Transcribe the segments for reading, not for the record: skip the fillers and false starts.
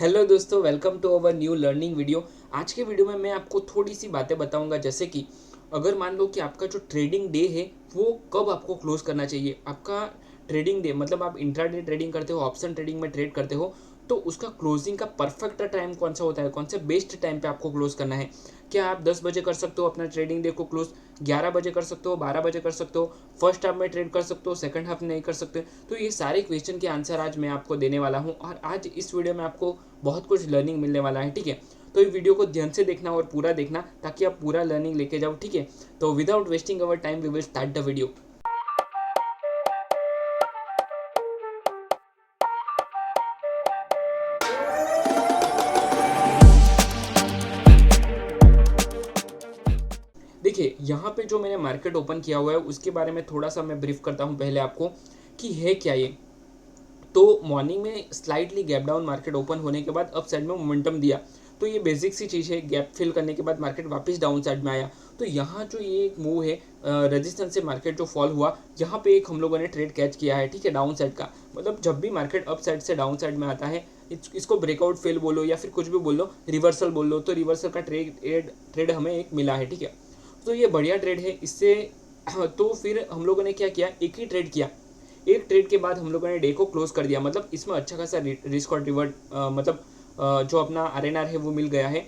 Hello दोस्तों, welcome to our new learning video. आज के वीडियो में मैं आपको थोड़ी सी बातें बताऊंगा, जैसे कि अगर मान लो कि आपका जो ट्रेडिंग डे है वो कब आपको क्लोज करना चाहिए। आपका ट्रेडिंग डे मतलब आप इंट्राडे ट्रेडिंग करते हो, ऑप्शन ट्रेडिंग में ट्रेड करते हो, तो उसका क्लोजिंग का परफेक्ट टाइम कौन सा होता है, कौन से बेस्ट टाइम पे आपको क्लोज करना है। क्या आप 10 बजे कर सकते हो अपना ट्रेडिंग डे को क्लोज, 11 बजे कर सकते हो, 12 बजे कर सकते हो, फर्स्ट हाफ में ट्रेड कर सकते हो, सेकंड हाफ नहीं कर सकते। तो ये सारे क्वेश्चन के आंसर आज मैं आपको देने वाला हूँ और आज इस वीडियो में आपको बहुत कुछ लर्निंग मिलने वाला है। ठीक है, तो ये वीडियो को ध्यान से देखना और पूरा देखना ताकि आप पूरा लर्निंग लेके जाओ। ठीक है, तो without wasting our time we will start the video. देखिए, यहाँ पे जो मैंने मार्केट ओपन किया हुआ है उसके बारे में थोड़ा सा मैं ब्रीफ करता हूँ पहले आपको कि है क्या ये। तो मॉर्निंग में slightly gap down market open होने के बाद अप साइड में मोमेंटम दिया। तो ये बेसिक सी चीज़ है, गैप फिल करने के बाद मार्केट वापस डाउन साइड में आया। तो यहाँ जो ये एक मूव है, रेजिस्टेंस से मार्केट जो फॉल हुआ, यहाँ पे एक हम लोगों ने ट्रेड कैच किया है। ठीक है, डाउन साइड का मतलब जब भी मार्केट अप साइड से डाउन साइड में आता है, इसको ब्रेकआउट फेल बोलो या फिर कुछ भी बोल लो, रिवर्सल बोल लो, तो रिवर्सल का ट्रेड हमें एक मिला है। ठीक है, तो ये बढ़िया ट्रेड है इससे। तो फिर हम लोगों ने क्या किया, एक ही ट्रेड किया। एक ट्रेड के बाद हम लोगों ने डे को क्लोज कर दिया, मतलब इसमें अच्छा खासा रिस्क और रिवर्ट मतलब जो अपना आरएनआर है वो मिल गया है।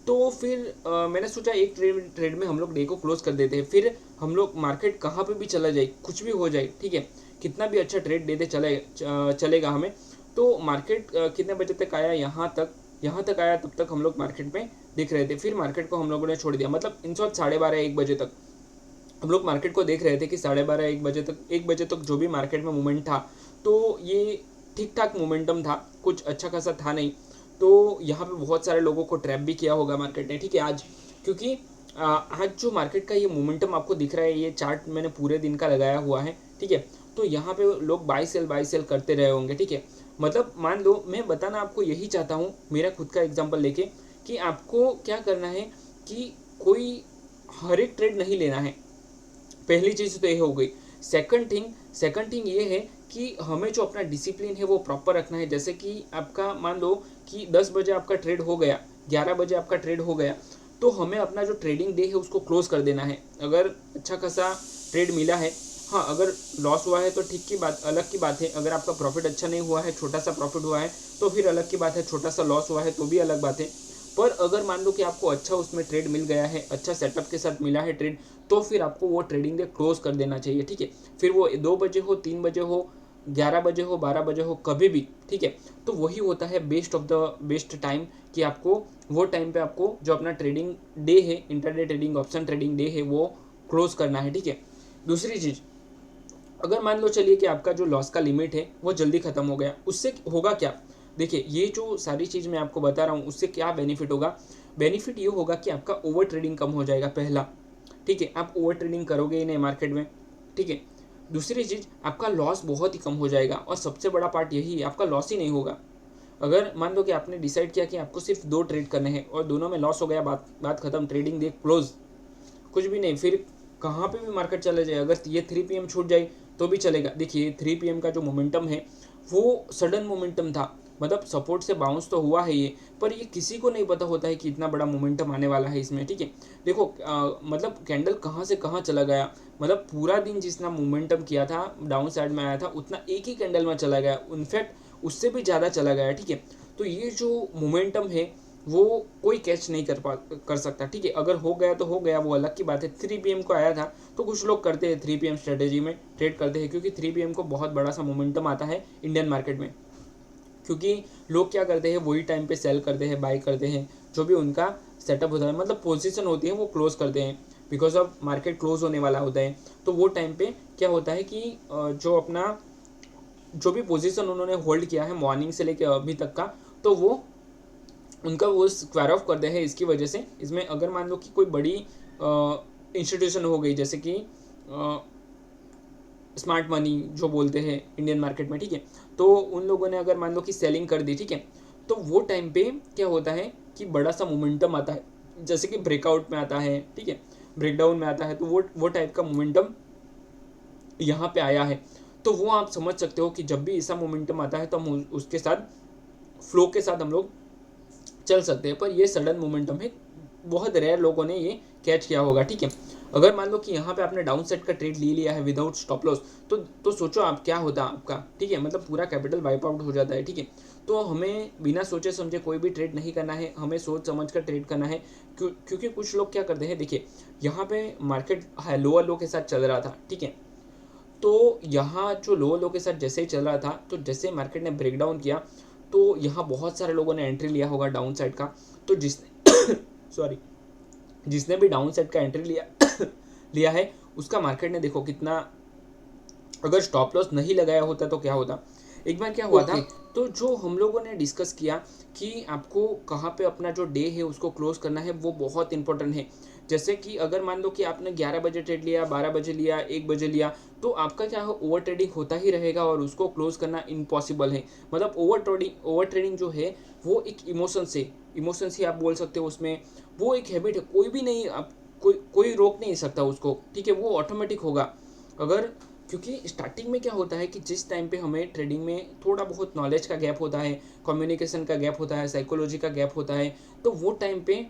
तो फिर मैंने सोचा एक ट्रेड में हम लोग डे को क्लोज कर देते हैं। फिर हम लोग मार्केट कहाँ पे भी चला जाए, कुछ भी हो जाए, ठीक है, कितना भी अच्छा ट्रेड दे दे चलेगा हमें। तो मार्केट कितने बजे तक आया, यहाँ तक आया, तब तक हम लोग मार्केट में दिख रहे थे। फिर मार्केट को हम लोगों ने छोड़ दिया, मतलब इन शॉर्ट 12:30-1 बजे तक हम लोग मार्केट को देख रहे थे कि 12:30-1 बजे तक जो भी मार्केट में मूवमेंट था, तो ये ठीक ठाक मोमेंटम था, कुछ अच्छा खासा था नहीं। तो यहाँ पे बहुत सारे लोगों को ट्रैप भी किया होगा मार्केट ने। ठीक है, आज क्योंकि आज जो मार्केट का ये मोमेंटम आपको दिख रहा है, ये चार्ट मैंने पूरे दिन का लगाया हुआ है। ठीक है, तो यहाँ पे लोग बाई सेल करते रहे होंगे। ठीक है, मतलब मान लो, मैं बताना आपको यही चाहता हूँ मेरा खुद का एग्जाम्पल लेके, कि आपको क्या करना है कि कोई हर एक ट्रेड नहीं लेना है। पहली चीज़ तो ये हो गई। सेकंड थिंग ये है कि हमें जो अपना डिसिप्लिन है वो प्रॉपर रखना है। जैसे कि आपका मान लो कि 10 बजे आपका ट्रेड हो गया, 11 बजे आपका ट्रेड हो गया, तो हमें अपना जो ट्रेडिंग डे है उसको क्लोज कर देना है। अगर अच्छा खासा ट्रेड मिला है, हाँ, अगर लॉस हुआ है तो ठीक की बात, अलग की बात है। अगर आपका प्रॉफिट अच्छा नहीं हुआ है, छोटा सा प्रॉफिट हुआ है, तो फिर अलग की बात है। छोटा सा लॉस हुआ है तो भी अलग बात है। पर अगर मान लो कि आपको अच्छा उसमें ट्रेड मिल गया है, अच्छा सेटअप के साथ मिला है ट्रेड, तो फिर आपको वो ट्रेडिंग डे क्लोज कर देना चाहिए। ठीक है, फिर वो 2 बजे हो, 3 बजे हो, 11 बजे हो, 12 बजे हो, कभी भी। ठीक है, तो वही होता है best of the best time, कि आपको वो टाइम पे आपको जो अपना ट्रेडिंग डे है, intraday trading option trading day है, वो क्लोज करना है। ठीक है, दूसरी चीज़, अगर मान लो चलिए कि आपका जो लॉस का लिमिट है वो जल्दी खत्म हो गया, उससे होगा क्या। देखिए, ये जो सारी चीज़ मैं आपको बता रहा हूँ उससे क्या बेनिफिट होगा। बेनिफिट ये होगा कि आपका ओवर ट्रेडिंग कम हो जाएगा, पहला। ठीक है, आप ओवर ट्रेडिंग करोगे ही नहीं मार्केट में। ठीक है, दूसरी चीज़, आपका लॉस बहुत ही कम हो जाएगा और सबसे बड़ा पार्ट यही है, आपका लॉस ही नहीं होगा। अगर मान लो कि आपने डिसाइड किया कि आपको सिर्फ 2 ट्रेड करने हैं और दोनों में लॉस हो गया, बात बात खत्म, ट्रेडिंग डे क्लोज, कुछ भी नहीं। फिर कहाँ पे भी मार्केट चले जाए, अगर ये 3 PM छूट जाए तो भी चलेगा। देखिए, 3 PM का जो मोमेंटम है वो सडन मोमेंटम था, मतलब सपोर्ट से बाउंस तो हुआ है ये, पर ये किसी को नहीं पता होता है कि इतना बड़ा मोमेंटम आने वाला है इसमें। ठीक है, देखो मतलब कैंडल कहाँ से कहाँ चला गया, मतलब पूरा दिन जितना मोमेंटम किया था, डाउन साइड में आया था, उतना एक ही कैंडल में चला गया, इनफैक्ट उससे भी ज़्यादा चला गया। ठीक है, तो ये जो मोमेंटम है वो कोई कैच नहीं कर सकता। ठीक है, अगर हो गया तो हो गया, वो अलग की बात है। 3 PM को आया था, तो कुछ लोग करते हैं 3 PM स्ट्रेटेजी में ट्रेड करते हैं, क्योंकि 3 PM को बहुत बड़ा सा मोमेंटम आता है इंडियन मार्केट में। क्योंकि लोग क्या करते हैं, वही टाइम पे सेल करते हैं, बाई करते हैं, जो भी उनका सेटअप होता है, मतलब पोजीशन होती है, वो क्लोज करते हैं बिकॉज ऑफ मार्केट क्लोज होने वाला होता है। तो वो टाइम पे क्या होता है कि जो अपना जो भी पोजीशन उन्होंने होल्ड किया है मॉर्निंग से लेकर अभी तक का, तो वो उनका वो स्क्वायर ऑफ करते हैं। इसकी वजह से इसमें अगर मान लो कि कोई बड़ी इंस्टीट्यूशन हो गई, जैसे कि स्मार्ट मनी जो बोलते हैं इंडियन मार्केट में, ठीक है, तो उन लोगों ने अगर मान लो कि सेलिंग कर दी, ठीक है, तो वो टाइम पे क्या होता है कि बड़ा सा मोमेंटम आता है, जैसे कि ब्रेकआउट में आता है, ठीक है, ब्रेकडाउन में आता है, तो वो टाइप का मोमेंटम यहाँ पे आया है। तो वो आप समझ सकते हो कि जब भी ऐसा मोमेंटम आता है तो हम उसके साथ फ्लो के साथ हम लोग चल सकते हैं, पर ये सडन मोमेंटम है, बहुत रेयर लोगों ने ये कैच किया होगा। ठीक है, अगर मान लो कि यहाँ पे आपने डाउन साइड का ट्रेड ले लिया है विदाउट स्टॉप लॉस, तो सोचो आप क्या होता आपका। ठीक है, मतलब पूरा कैपिटल वाइप आउट हो जाता है। ठीक है, तो हमें बिना सोचे समझे कोई भी ट्रेड नहीं करना है, हमें सोच समझ कर ट्रेड करना है। क्योंकि कुछ लोग क्या करते हैं, देखिए यहाँ पे मार्केट लोअर लो के साथ चल रहा था। ठीक है, तो यहाँ जो लोअर लो के साथ जैसे ही चल रहा था, तो जैसे मार्केट ने ब्रेकडाउन किया, तो यहाँ बहुत सारे लोगों ने एंट्री लिया होगा डाउन साइड का। तो जिसने सॉरी जिसने भी डाउन साइड का एंट्री लिया लिया है, उसका मार्केट ने देखो कितना, अगर स्टॉप लॉस नहीं लगाया होता तो क्या होता। एक बार क्या हुआ था, तो जो हम लोगों ने डिस्कस किया कि आपको कहाँ पे अपना जो डे है उसको क्लोज करना है, वो बहुत इंपॉर्टेंट है। जैसे कि अगर मान लो कि आपने 11 बजे ट्रेड लिया, 12 बजे लिया, 1 बजे लिया, तो आपका क्या है, ओवर ट्रेडिंग होता ही रहेगा और उसको क्लोज करना इम्पॉसिबल है। मतलब ओवर ट्रेडिंग जो है वो एक इमोशन से आप बोल सकते हो उसमें, वो एक हैबिट है, कोई भी नहीं, आप कोई रोक नहीं सकता उसको। ठीक है, वो ऑटोमेटिक होगा। अगर, क्योंकि स्टार्टिंग में क्या होता है कि जिस टाइम पे हमें ट्रेडिंग में थोड़ा बहुत नॉलेज का गैप होता है, कम्युनिकेशन का गैप होता है, साइकोलॉजी का गैप होता है, तो वो टाइम पे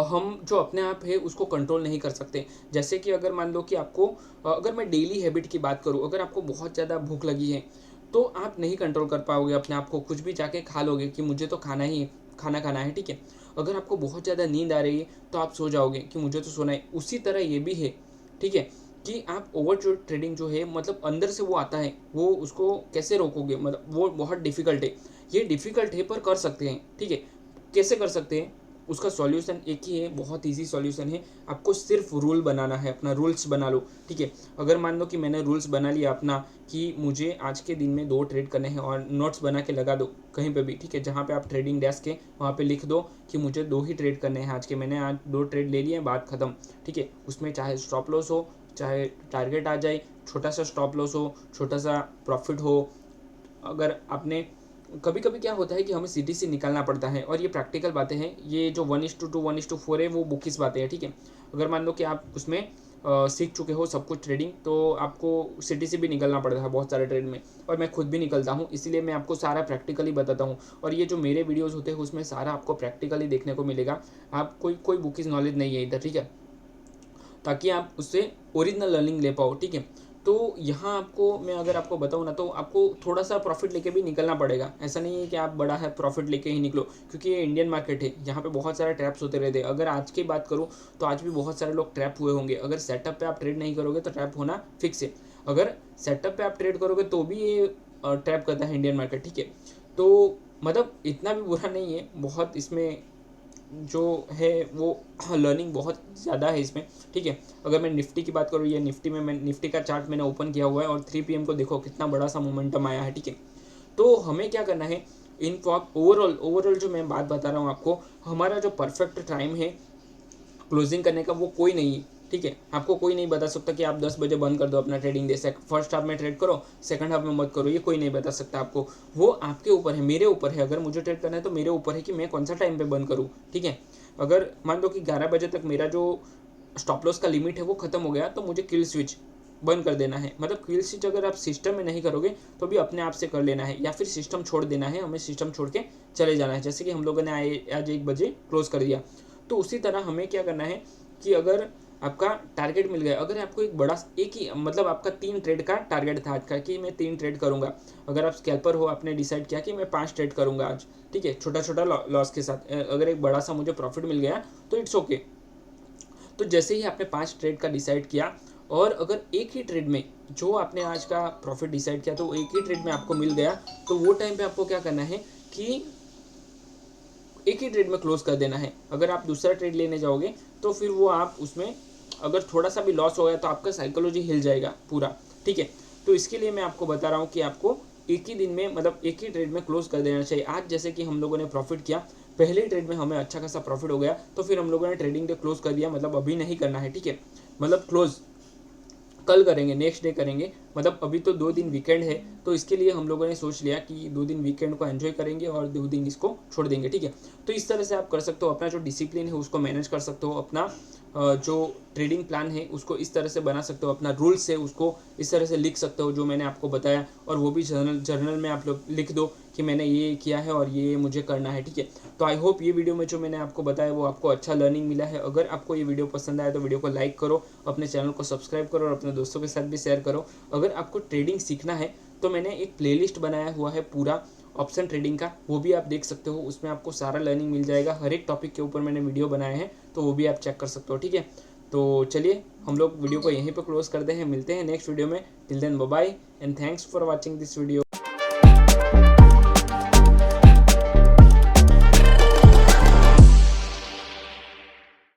हम जो अपने आप है उसको कंट्रोल नहीं कर सकते। जैसे कि अगर मान लो कि आपको, अगर मैं डेली हैबिट की बात करूँ, अगर आपको बहुत ज़्यादा भूख लगी है, तो आप नहीं कंट्रोल कर पाओगे अपने आप को, कुछ भी जाके खा लोगे कि मुझे तो खाना खाना है। ठीक है, अगर आपको बहुत ज़्यादा नींद आ रही है, तो आप सो जाओगे कि मुझे तो सोना है। उसी तरह ये भी है। ठीक है, कि आप ओवर ट्रेडिंग जो है, मतलब अंदर से वो आता है, वो उसको कैसे रोकोगे, मतलब वो बहुत डिफिकल्ट है। ये डिफिकल्ट है पर कर सकते हैं। ठीक है, कैसे कर सकते हैं, उसका सॉल्यूशन एक ही है, बहुत इजी सॉल्यूशन है। आपको सिर्फ रूल बनाना है, अपना रूल्स बना लो। ठीक है, अगर मान लो कि मैंने रूल्स बना लिया अपना कि मुझे आज के दिन में 2 ट्रेड करने हैं, और नोट्स बना के लगा दो कहीं पे भी। ठीक है, जहाँ पे आप ट्रेडिंग डेस्क है वहाँ पे लिख दो कि मुझे 2 ही ट्रेड करने हैं आज के, मैंने आज 2 ट्रेड ले लिए, बात खत्म। ठीक है, उसमें चाहे स्टॉप लॉस हो, चाहे टारगेट आ जाए, छोटा सा स्टॉप लॉस हो, छोटा सा प्रॉफिट हो। अगर आपने, कभी कभी क्या होता है कि हमें CTC निकालना पड़ता है, और ये प्रैक्टिकल बातें हैं, ये जो 1:2 1:4 है वो बुकिस बातें हैं। ठीक है, अगर मान लो कि आप उसमें सीख चुके हो सब कुछ ट्रेडिंग, तो आपको CTC भी निकलना पड़ता है बहुत सारे ट्रेड में, और मैं खुद भी निकलता हूँ, इसीलिए मैं आपको सारा प्रैक्टिकली बताता हूँ। और ये जो मेरे वीडियोज़ होते हैं उसमें सारा आपको प्रैक्टिकली देखने को मिलेगा, आप कोई बुकिस नॉलेज नहीं है इधर। ठीक है, ताकि आप उससे ओरिजिनल लर्निंग ले पाओ। ठीक है, तो यहाँ आपको मैं अगर आपको बताऊँ ना, तो आपको थोड़ा सा प्रॉफिट लेके भी निकलना पड़ेगा। ऐसा नहीं है कि आप बड़ा है प्रॉफिट लेके ही निकलो, क्योंकि ये इंडियन मार्केट है, यहाँ पे बहुत सारे ट्रैप्स होते रहते हैं। अगर आज की बात करूँ तो आज भी बहुत सारे लोग ट्रैप हुए होंगे। अगर सेटअप पे आप ट्रेड नहीं करोगे तो ट्रैप होना फिक्स है। अगर सेटअप पे आप ट्रेड करोगे तो भी ये ट्रैप करता है इंडियन मार्केट। ठीक है, तो मतलब इतना भी बुरा नहीं है, बहुत इसमें जो है वो लर्निंग बहुत ज़्यादा है इसमें। ठीक है, अगर मैं निफ्टी की बात करूँ, ये निफ्टी का चार्ट मैंने ओपन किया हुआ है, और 3 PM को देखो कितना बड़ा सा मोमेंटम आया है। ठीक है, तो हमें क्या करना है, इन ओवरऑल जो मैं बात बता रहा हूँ आपको, हमारा जो परफेक्ट टाइम है क्लोजिंग करने का वो कोई नहीं है। ठीक है, आपको कोई नहीं बता सकता कि आप 10 बजे बंद कर दो अपना ट्रेडिंग डे, फर्स्ट हाफ में ट्रेड करो, सेकंड हाफ में मत करो, ये कोई नहीं बता सकता आपको। वो आपके ऊपर है, मेरे ऊपर है। अगर मुझे ट्रेड करना है तो मेरे ऊपर है कि मैं कौन सा टाइम पे बंद करूँ। ठीक है, अगर मान लो कि 11 बजे तक मेरा जो स्टॉप लॉस का लिमिट है वो खत्म हो गया, तो मुझे किल स्विच बंद कर देना है। मतलब किल स्विच अगर आप सिस्टम में नहीं करोगे तो भी अपने आप से कर लेना है, या फिर सिस्टम छोड़ देना है, हमें सिस्टम छोड़ के चले जाना है। जैसे कि हम लोगों ने आज 1 बजे क्लोज कर दिया, तो उसी तरह हमें क्या करना है कि अगर आपका टारगेट मिल गया, अगर आपको एक ही, मतलब आपका 3 ट्रेड का टारगेट था आज का कि मैं 3 ट्रेड करूंगा। अगर आप स्कैल्पर हो, आपने डिसाइड किया कि मैं 5 ट्रेड करूंगा आज। ठीक है, छोटा छोटा लॉस के साथ, अगर एक बड़ा सा मुझे प्रॉफिट मिल गया तो इट्स ओके। तो जैसे ही आपने 5 ट्रेड का डिसाइड किया, और अगर एक ही ट्रेड में जो आपने आज का प्रॉफिट डिसाइड किया तो एक ही ट्रेड में आपको मिल गया, तो वो टाइम पे आपको क्या करना है कि एक ही ट्रेड में क्लोज कर देना है। अगर आप दूसरा ट्रेड लेने जाओगे तो फिर वो आप उसमें अगर थोड़ा सा भी लॉस हो गया तो आपका साइकोलॉजी हिल जाएगा पूरा। ठीक है, तो इसके लिए मैं आपको बता रहा हूँ कि आपको एक ही दिन में, मतलब एक ही ट्रेड में क्लोज कर देना चाहिए। आज जैसे कि हम लोगों ने प्रॉफिट किया, पहले ट्रेड में हमें अच्छा खासा प्रॉफिट हो गया, तो फिर हम लोगों ने ट्रेडिंग डे क्लोज कर दिया, मतलब अभी नहीं करना है। ठीक है, मतलब क्लोज कल करेंगे, नेक्स्ट डे करेंगे, मतलब अभी तो 2 दिन वीकेंड है, तो इसके लिए हम लोगों ने सोच लिया कि 2 दिन वीकेंड को एंजॉय करेंगे और 2 दिन इसको छोड़ देंगे। ठीक है, तो इस तरह से आप कर सकते हो, अपना जो डिसिप्लिन है उसको मैनेज कर सकते हो, अपना जो ट्रेडिंग प्लान है उसको इस तरह से बना सकते हो, अपना रूल्स है उसको इस तरह से लिख सकते हो जो मैंने आपको बताया। और वो भी जर्नल में आप लोग लिख दो कि मैंने ये किया है और ये मुझे करना है, ठीक है। तो आई होप ये वीडियो में जो मैंने आपको बताया वो आपको अच्छा लर्निंग मिला है। अगर आपको ये वीडियो पसंद आया तो वीडियो को लाइक करो, अपने चैनल को सब्सक्राइब करो और अपने दोस्तों के साथ भी शेयर करो। अगर आपको ट्रेडिंग सीखना है तो मैंने एक प्लेलिस्ट बनाया हुआ है पूरा ऑप्शन ट्रेडिंग का, वो भी आप देख सकते हो। उसमें आपको सारा लर्निंग मिल जाएगा, हर एक टॉपिक के ऊपर मैंने वीडियो बनाए हैं, तो वो भी आप चेक कर सकते हो, ठीक है। तो चलिए हम लोग वीडियो को यहीं पर क्लोज करते हैं, मिलते हैं नेक्स्ट वीडियो में। Till then bye bye and thanks for watching this video.